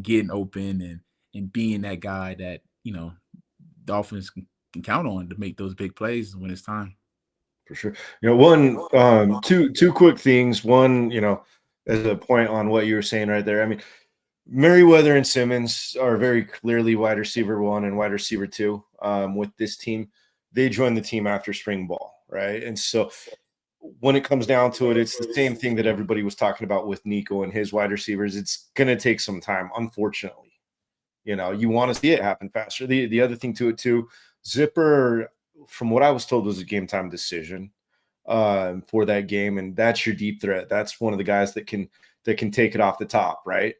getting open and being that guy that, the offense can count on to make those big plays when it's time. For sure. Two quick things. One, as a point on what you were saying right there. I mean, Merriweather and Simmons are very clearly wide receiver 1 and wide receiver 2 with this team. They joined the team after spring ball, right? And so when it comes down to it, it's the same thing that everybody was talking about with Nico and his wide receivers. It's going to take some time, unfortunately. You want to see it happen faster. The other thing to it too, Zipper, from what I was told, was a game time decision for that game, and that's your deep threat. That's one of the guys that can take it off the top, right?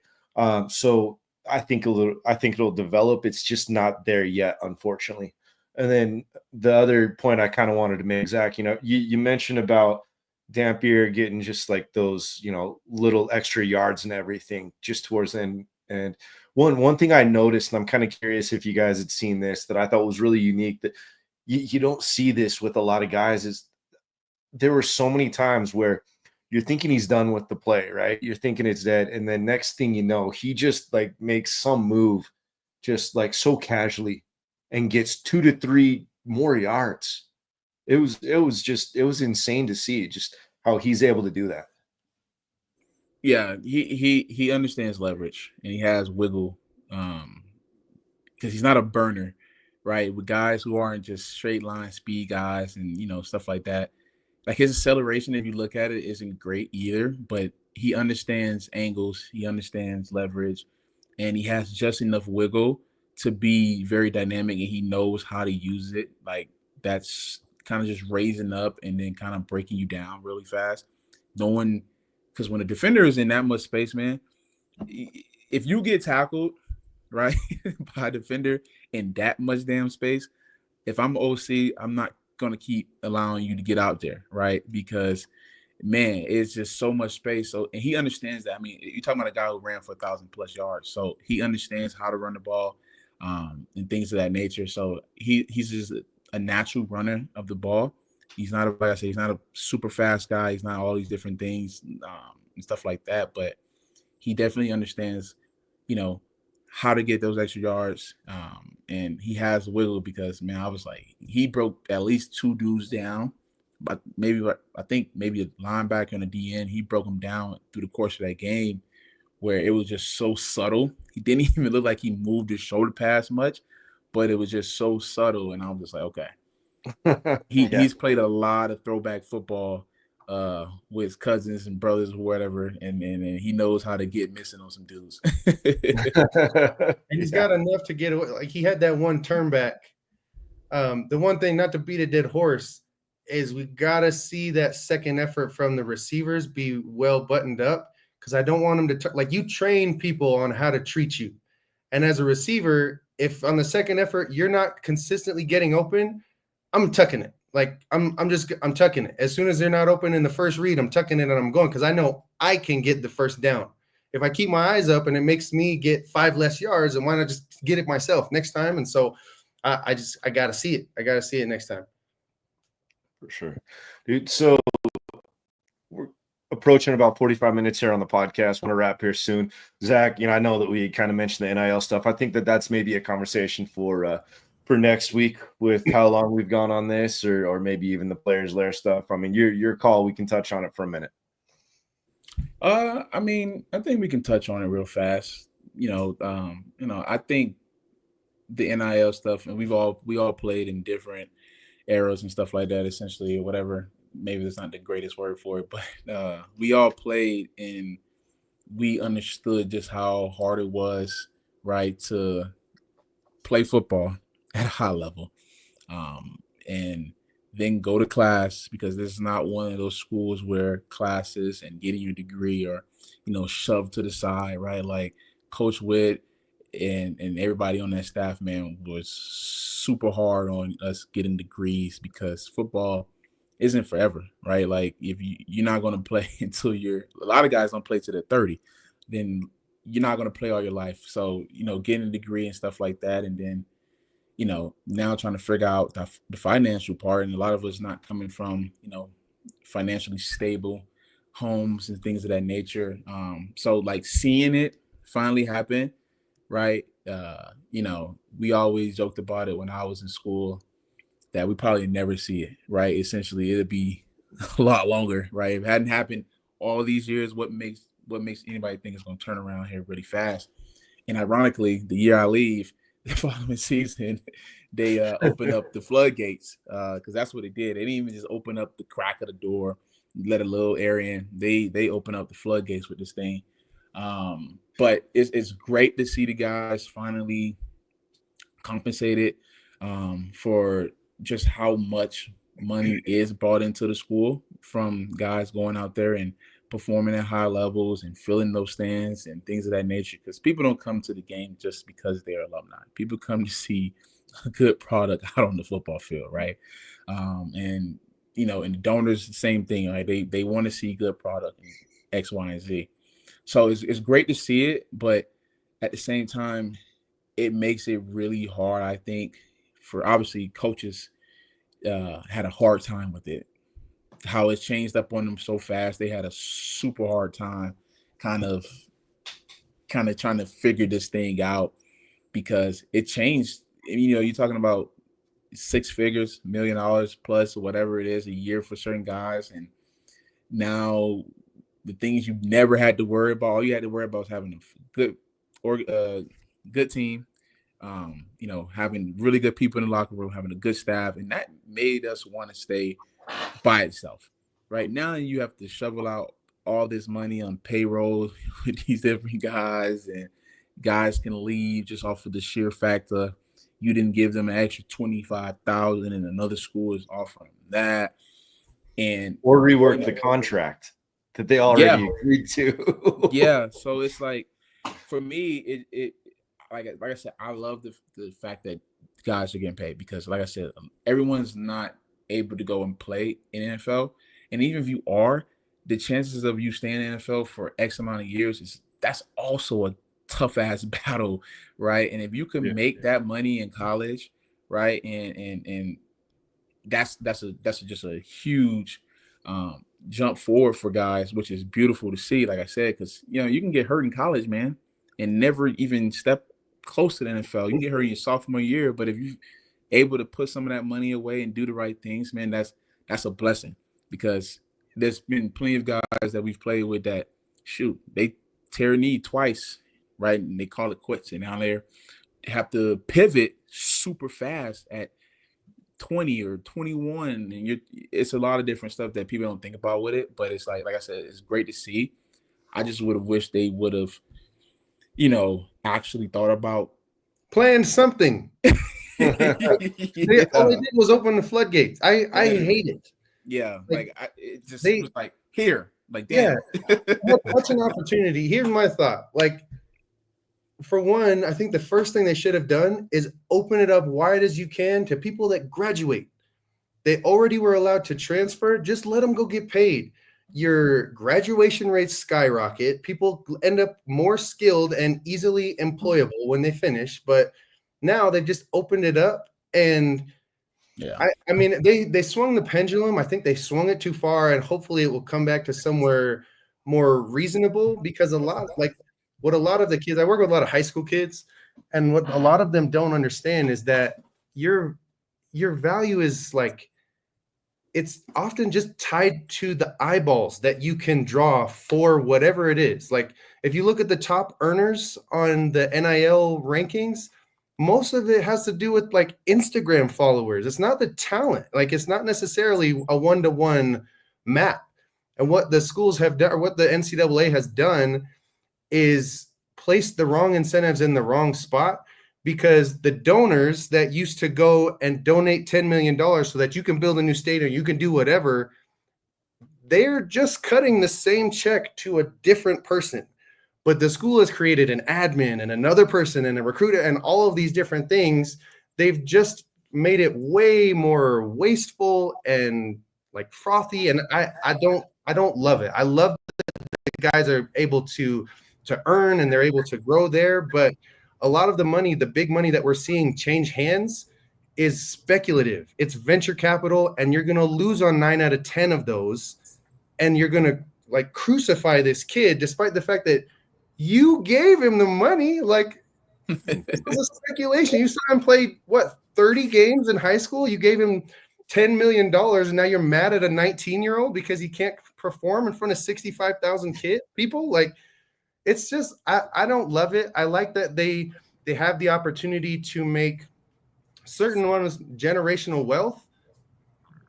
So I think it'll develop. It's just not there yet, unfortunately. And then the other point I kind of wanted to make, Zach, you mentioned about Dampier getting just like those, little extra yards and everything just towards the end. And one thing I noticed, and I'm kind of curious if you guys had seen this, that I thought was really unique, that you don't see this with a lot of guys, is there were so many times where you're thinking he's done with the play, right? You're thinking it's dead. And then next thing you know, he just like makes some move just like so casually and gets 2 to 3 more yards. It was insane to see just how he's able to do that. Yeah, he understands leverage and he has wiggle because he's not a burner, right? With guys who aren't just straight line speed guys and stuff like that. Like his acceleration, if you look at it, isn't great either, but he understands angles, he understands leverage, and he has just enough wiggle to be very dynamic, and he knows how to use it. Like that's kind of just raising up and then kind of breaking you down really fast. Because when a defender is in that much space, man, if you get tackled, right, by a defender in that much damn space, if I'm OC, I'm not going to keep allowing you to get out there, right? Because, man, it's just so much space. So, and he understands that. I mean, you're talking about a guy who ran for 1,000+ yards. So he understands how to run the ball and things of that nature. So he's just a natural runner of the ball. He's not, like I say, he's not a super fast guy. He's not all these different things and stuff like that. But he definitely understands, how to get those extra yards. And he has wiggle because, man, I was like, he broke at least 2 dudes down. But I think maybe a linebacker and a DN, he broke them down through the course of that game where it was just so subtle. He didn't even look like he moved his shoulder pads much, but it was just so subtle. And I was just like, okay. He's played a lot of throwback football with cousins and brothers or whatever, and he knows how to get missing on some dudes. And he's got enough to get away. Like he had that one turn back. The one thing, not to beat a dead horse, is we got to see that second effort from the receivers be well buttoned up, because I don't want them to like you train people on how to treat you. And as a receiver, if on the second effort you're not consistently getting open, I'm tucking it. Like I'm tucking it. As soon as they're not open in the first read, I'm tucking it and I'm going, because I know I can get the first down. If I keep my eyes up and it makes me get 5 less yards, then why not just get it myself next time? And so I got to see it. I got to see it next time. For sure, dude. So we're approaching about 45 minutes here on the podcast. Want to wrap here soon. Zach, I know that we kind of mentioned the NIL stuff. I think that's maybe a conversation for next week with how long we've gone on this, or maybe even the Players Lair stuff. I mean, your call. We can touch on it for a minute. I mean, I think we can touch on it real fast. I think the NIL stuff, and we all played in different eras and stuff like that, essentially, or whatever. Maybe that's not the greatest word for it, but we all played and we understood just how hard it was, right, to play football at a high level, and then go to class, because this is not one of those schools where classes and getting your degree are, shoved to the side, right? Like Coach Witt and everybody on that staff, man, was super hard on us getting degrees, because football isn't forever, right? Like if you're not going to play until a lot of guys don't play till they're 30, then you're not going to play all your life. So, getting a degree and stuff like that. And then, now trying to figure out the financial part. And a lot of us not coming from, financially stable homes and things of that nature. So like seeing it finally happen, right? We always joked about it when I was in school that we probably never see it, right? Essentially, it'd be a lot longer, right? If it hadn't happened all these years, what makes anybody think it's going to turn around here really fast? And ironically, the year I leave, the following season, they opened up the floodgates, because that's what they did. They didn't even just open up the crack of the door, let a little air in. They open up the floodgates with this thing. But it's great to see the guys finally compensated for just how much money is brought into the school from guys going out there and performing at high levels and filling those stands and things of that nature. Because people don't come to the game just because they're alumni. People come to see a good product out on the football field, right? And the donors, the same thing, right? They want to see good product, X, Y, and Z. So it's great to see it, but at the same time, it makes it really hard, I think, for obviously coaches had a hard time with it. How it's changed up on them so fast. They had a super hard time kind of trying to figure this thing out, because it changed. You're talking about $6 figures, $1 million plus, or whatever it is a year for certain guys. And now the things you never had to worry about, all you had to worry about was having a good team, having really good people in the locker room, having a good staff. And that made us want to stay by itself. Right now, you have to shovel out all this money on payroll with these different guys, and guys can leave just off of the sheer fact of you didn't give them an extra $25,000 and another school is offering that, or rework the contract that they already agreed to. Yeah, so it's like, for me, it like I said, I love the fact that guys are getting paid, because like I said, everyone's not able to go and play in NFL, and even if you are, the chances of you staying in NFL for X amount of years that's also a tough ass battle, right? And if you can make that money in college, right, and that's just a huge jump forward for guys, which is beautiful to see. Like I said, because you can get hurt in college, man, and never even step close to the NFL. You can get hurt in your sophomore year, but if you're able to put some of that money away and do the right things, man, that's a blessing. Because there's been plenty of guys that we've played with that, they tear a knee twice, right, and they call it quits, and now they have to pivot super fast at 20 or 21, and it's a lot of different stuff that people don't think about with it. But it's like I said, it's great to see. I just would have wished they would have, actually thought about playing something. All they did was open the floodgates. I hate it. Yeah, it was like, here, like, damn. Yeah, what's an opportunity? Here's my thought. Like, for one, I think the first thing they should have done is open it up wide as you can to people that graduate. They already were allowed to transfer. Just let them go get paid. Your graduation rates skyrocket. People end up more skilled and easily employable when they finish. But now they've just opened it up, and I mean, they swung the pendulum. I think they swung it too far, and hopefully it will come back to somewhere more reasonable, because what a lot of the kids, I work with a lot of high school kids, and what a lot of them don't understand is that your value is it's often just tied to the eyeballs that you can draw for whatever it is. Like, if you look at the top earners on the NIL rankings, most of it has to do with like Instagram followers. It's not the talent. Like it's not necessarily a one-to-one map. And what the schools have done, or what the NCAA has done, is placed the wrong incentives in the wrong spot, because the donors that used to go and donate $10 million so that you can build a new stadium, you can do whatever, they're just cutting the same check to a different person. But the school has created an admin and another person and a recruiter and all of these different things. They've just made it way more wasteful and like frothy. And I don't love it. I love that the guys are able to earn and they're able to grow there. But a lot of the money, the big money that we're seeing change hands, is speculative. It's venture capital, and you're going to lose on 9 out of 10 of those. And you're going to like crucify this kid, despite the fact that you gave him the money. Like, it was a speculation. You saw him play, 30 games in high school? You gave him $10 million, and now you're mad at a 19-year-old because he can't perform in front of 65,000 people? Like, it's just, I don't love it. I like that they have the opportunity to make certain ones generational wealth,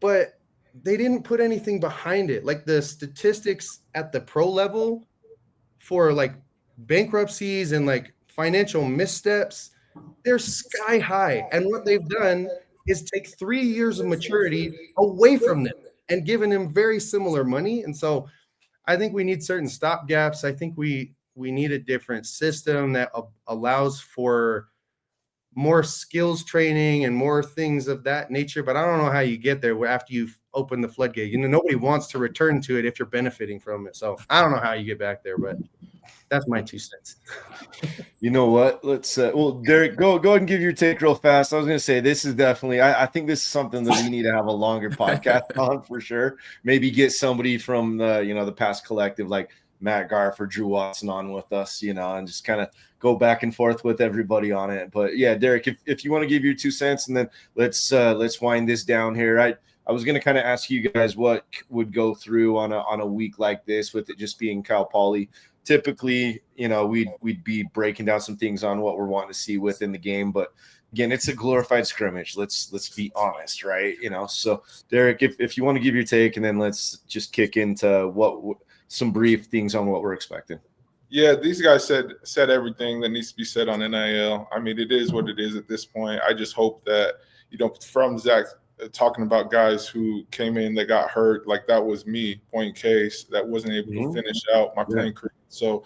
but they didn't put anything behind it. Like the statistics at the pro level for like bankruptcies and like financial missteps, they're sky high. And what they've done is take 3 years of maturity away from them and given them very similar money. And so I think we need certain stopgaps. I think we need a different system that allows for more skills training and more things of that nature. But I don't know how you get there after you've opened the floodgate. Nobody wants to return to it if you're benefiting from it. So I don't know how you get back there, but that's my 2 cents. You know what? Let's Derek, go ahead and give your take real fast. I was going to say, this is definitely, I think this is something that we need to have a longer podcast on for sure. Maybe get somebody from the past collective like Matt Garf or Drew Watson on with us, and just kind of go back and forth with everybody on it. But yeah, Derek, if you want to give your 2 cents, and then let's wind this down here. I was going to kind of ask you guys what would go through on a week like this, with it just being Cal Poly. Typically, we'd be breaking down some things on what we're wanting to see within the game, but again, it's a glorified scrimmage. Let's be honest, right? So Derek, if you want to give your take, and then let's just kick into some brief things on what we're expecting. Yeah, these guys said everything that needs to be said on NIL. I mean, it is what it is at this point. I just hope that, from Zack talking about guys who came in that got hurt, like that was me, point case, that wasn't able to finish out my playing career. So,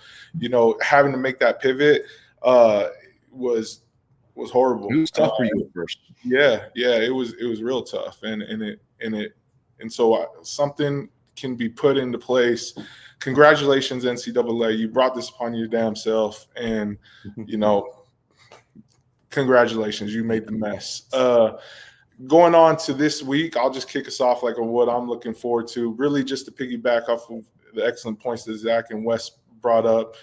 having to make that pivot was horrible. It was tough for you at first. Yeah, it was real tough, and so something can be put into place. Congratulations, NCAA. You brought this upon your damn self, and congratulations, you made the mess. Going on to this week, I'll just kick us off on what I'm looking forward to. Really, just to piggyback off of the excellent points that Zack and Wes brought up.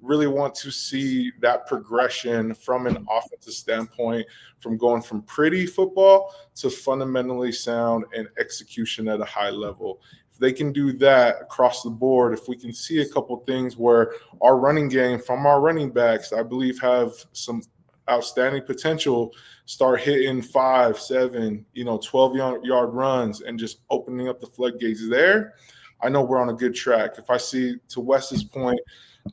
Really want to see that progression from an offensive standpoint, from going from pretty football to fundamentally sound and execution at a high level. If they can do that across the board, if we can see a couple things where our running game from our running backs, I believe, have some outstanding potential, start hitting 5, 7, 12-yard runs and just opening up the floodgates there, I know we're on a good track. If I see, to Wes's point,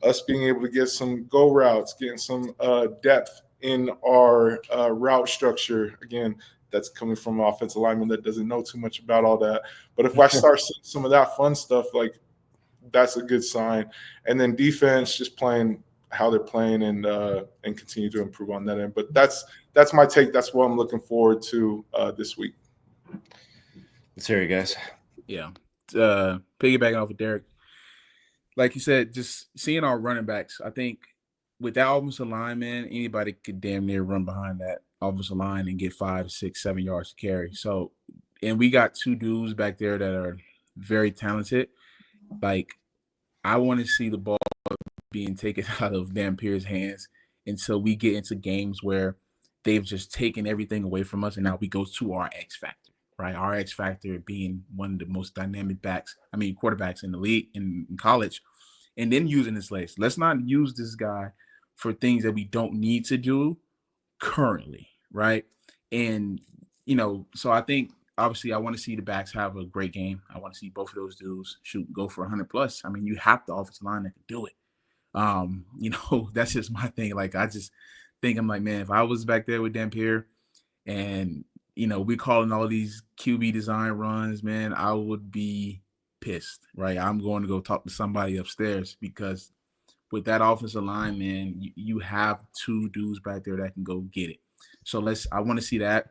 us being able to get some go routes, getting some depth in our route structure, again, that's coming from an offensive lineman that doesn't know too much about all that. But if I start seeing some of that fun stuff, that's a good sign. And then defense, just playing how they're playing and continue to improve on that end. But that's my take. That's what I'm looking forward to this week. Let's hear you guys. Yeah. Piggybacking off of Derek, like you said, just seeing our running backs, I think with that offensive lineman, anybody could damn near run behind that offensive line and get 5, 6, 7 yards to carry. So, and we got 2 dudes back there that are very talented. I want to see the ball being taken out of Dampier's hands until we get into games where they've just taken everything away from us, and now we go to our X factor, right? Our X factor being one of the most dynamic quarterbacks in the league, in college, and then using his legs. Let's not use this guy for things that we don't need to do, currently, right? And, so I think obviously I want to see the backs have a great game. I want to see both of those dudes go for 100 plus. I mean, you have the offensive line that can do it. That's just my thing. Like, I just think I'm like, man, if I was back there with Dampier and, we calling all these QB design runs, man, I would be pissed, right? I'm going to go talk to somebody upstairs because with that offensive line, man, you have two dudes back there that can go get it. So I want to see that.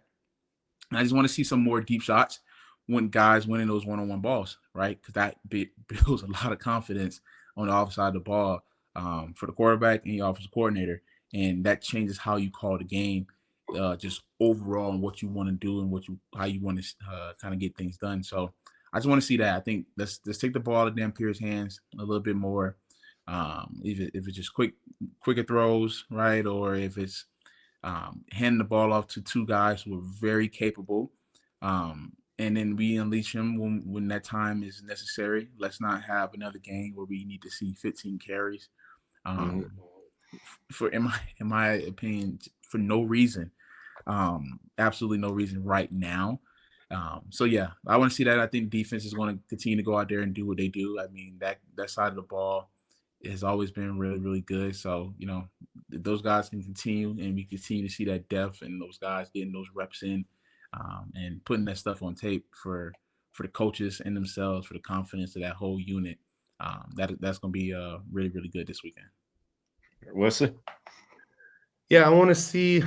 And I just want to see some more deep shots when guys winning those one-on-one balls, right? Because that builds a lot of confidence on the offside of the ball for the quarterback and the offensive coordinator. And that changes how you call the game, just overall and what you want to do and how you want to kind of get things done. So I just want to see that. I think let's take the ball out of Dampier's hands a little bit more. If it's just quicker throws, right? Or if it's handing the ball off to two guys who are very capable. And then we unleash him when that time is necessary. Let's not have another game where we need to see 15 carries. In my opinion, for no reason, absolutely no reason right now. So yeah, I want to see that. I think defense is going to continue to go out there and do what they do. I mean, that side of the ball has always been really, really good. So, those guys can continue and we continue to see that depth and those guys getting those reps in and putting that stuff on tape for the coaches and themselves, for the confidence of that whole unit. That's going to be really, really good this weekend. Wesley? Yeah, I want to see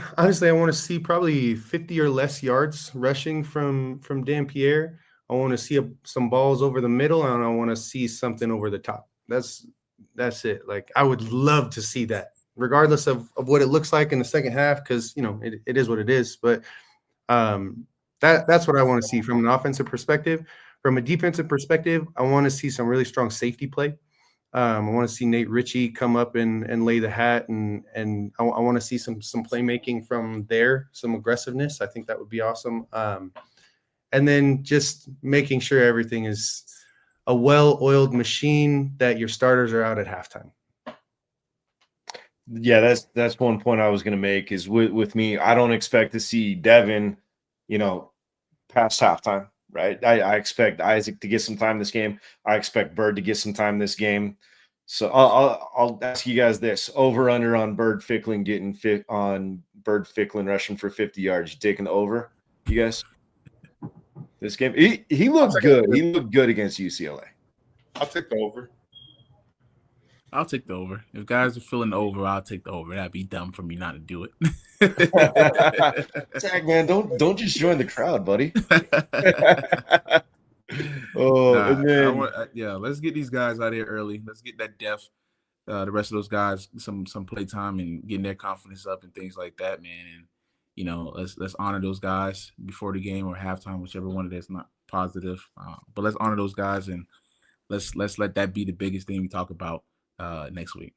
probably 50 or less yards rushing from Dampier. I want to see some balls over the middle, and I want to see something over the top. That's it. Like, I would love to see that, regardless of what it looks like in the second half, because it is what it is. But that's what I want to see from an offensive perspective. From a defensive perspective, I want to see some really strong safety play. I want to see Nate Ritchie come up and lay the hat, and I want to see some playmaking from there, some aggressiveness. I think that would be awesome. And then just making sure everything is a well-oiled machine, that your starters are out at halftime. Yeah, that's one point I was going to make is with me, I don't expect to see Devon, past halftime, right? I expect Isaac to get some time this game. I expect Bird to get some time this game. So I'll ask you guys this: over under on Bird Ficklin rushing for 50 yards. You taking the over, you guys? This game, he looked good. He looked good against UCLA. I'll take the over. I'll take the over. If guys are feeling the over, I'll take the over. That'd be dumb for me not to do it. Zack, man, don't just join the crowd, buddy. Let's get these guys out here early. Let's get that depth. The rest of those guys some play time and getting their confidence up and things like that, man. And let's honor those guys before the game or halftime, whichever one it is. Not positive, but let's honor those guys and let's let that be the biggest thing we talk about next week.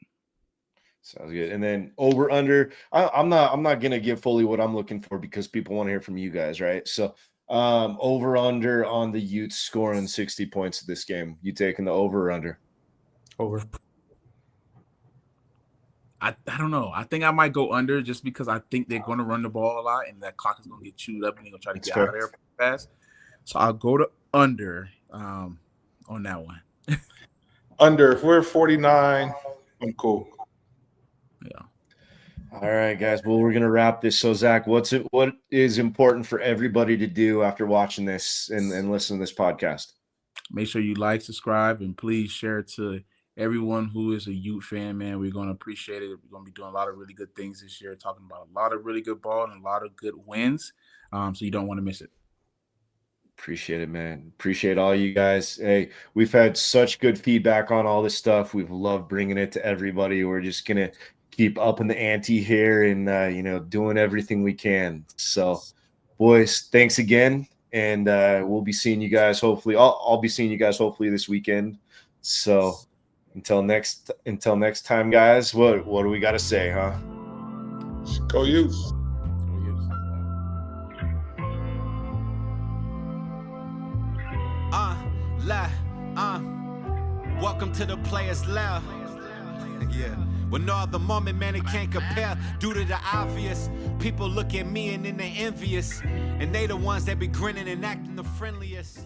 Sounds good. And then over under, I'm not gonna give fully what I'm looking for because people want to hear from you guys, right? So over under on the Utes scoring 60 points this game. You taking the over or under? Over. I don't know. I think I might go under just because I think they're going to run the ball a lot and that clock is going to get chewed up and they're going to try to get out of there fast. So I'll go to under on that one. Under. If we're 49, I'm cool. Yeah. All right, guys. Well, we're going to wrap this. So, Zack, what is important for everybody to do after watching this and listening to this podcast? Make sure you like, subscribe, and please share it to everyone who is a Ute fan, man. We're going to appreciate it. We're going to be doing a lot of really good things this year, talking about a lot of really good ball and a lot of good wins. So you don't want to miss it. Appreciate it, man. Appreciate all you guys. Hey, we've had such good feedback on all this stuff. We've loved bringing it to everybody. We're just going to keep upping the ante here and, doing everything we can. So, boys, thanks again. And we'll be seeing you guys hopefully. I'll be seeing you guys hopefully this weekend. So, Until next time, guys, what do we got to say, huh? Go Utes. Welcome to the Players Lounge. Yeah. But no other moment, man, it can't compare due to the obvious. People look at me and then they envious, and they the ones that be grinning and acting the friendliest.